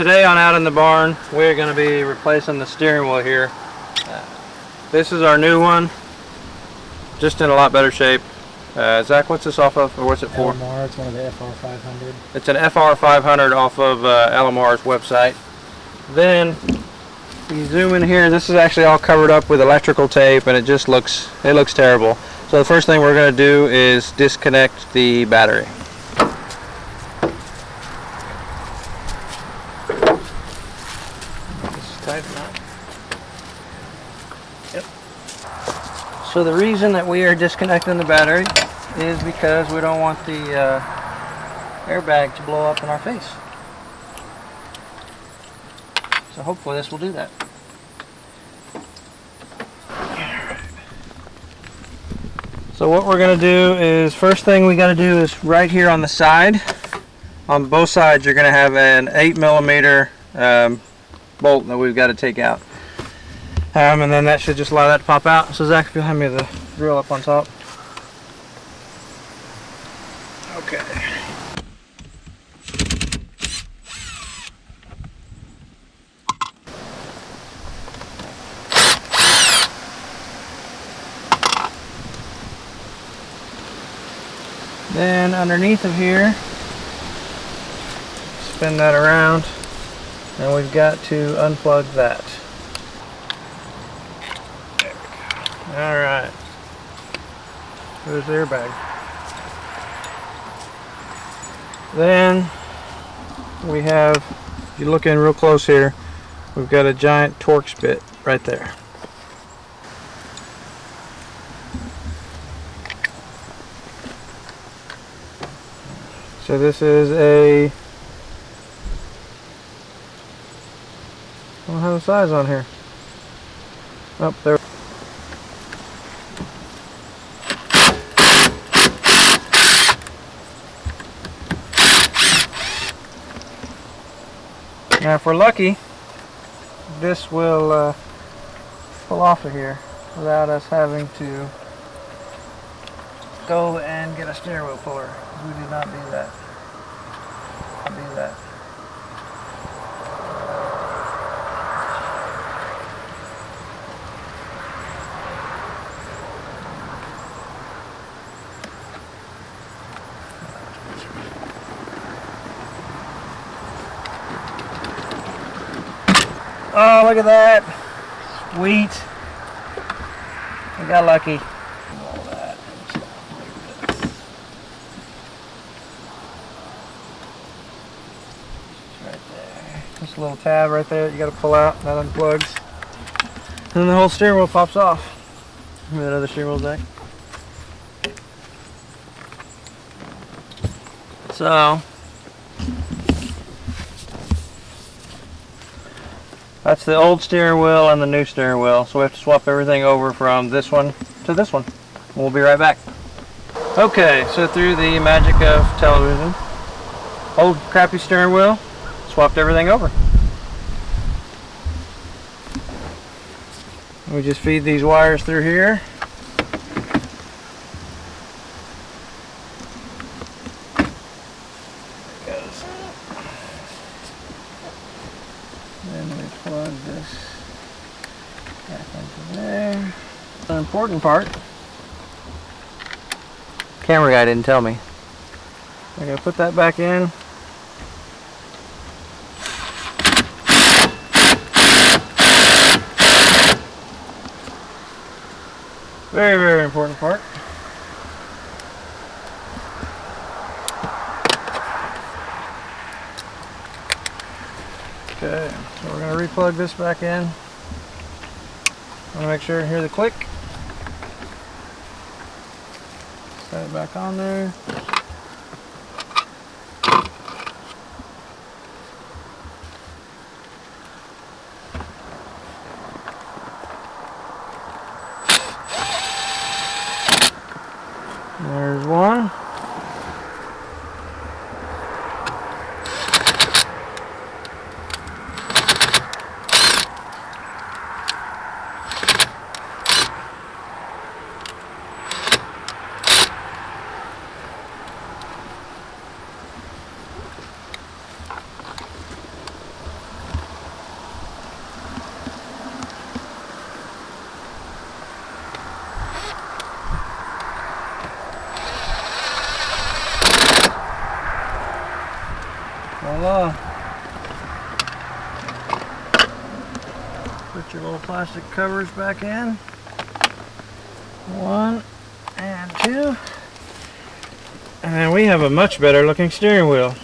today on Out in the Barn, we're going to be replacing the steering wheel here. This is our new one, just in a lot better shape. Zach, what's this off of, or what's it for? LMR, it's one of the FR500. It's an FR500 off of LMR's website. Then, you zoom in here, this is actually all covered up with electrical tape, and it looks terrible. So the first thing we're going to do is disconnect the battery. Tighten up. Yep. So the reason that we are disconnecting the battery is because we don't want the airbag to blow up in our face. So hopefully this will do that. So what we're going to do is, first thing we got to do is right here on the side, on both sides you're going to have an 8mm bolt that we've got to take out. And then that should just allow that to pop out. So Zach, if you'll hand me the drill up on top. Okay. Then underneath of here, spin that around, and we've got to unplug that. There we go. Alright. There's the airbag. Then we have, if you look in real close here, we've got a giant Torx bit right there. So this is a, I don't have a size on here. Up there. Now if we're lucky, this will pull off of here without us having to go and get a steering wheel puller. We did not do that. Oh, look at that. Sweet. I got lucky. All that. Right there. Just a little tab right there that you got to pull out. That unplugs. And then the whole steering wheel pops off. Give me that other steering wheel, Zach. So that's the old steering wheel and the new steering wheel. So we have to swap everything over from this one to this one. We'll be right back. Okay, so through the magic of television, old crappy steering wheel, swapped everything over. We just feed these wires through here. Then we plug this back into there. The important part, camera guy didn't tell me. I'm going to put that back in. Very, very important part. Okay, so we're going to replug this back in. I want to make sure to hear the click. Set it back on there. There's one. Voila. Put your little plastic covers back in. 1 and 2. And we have a much better looking steering wheel.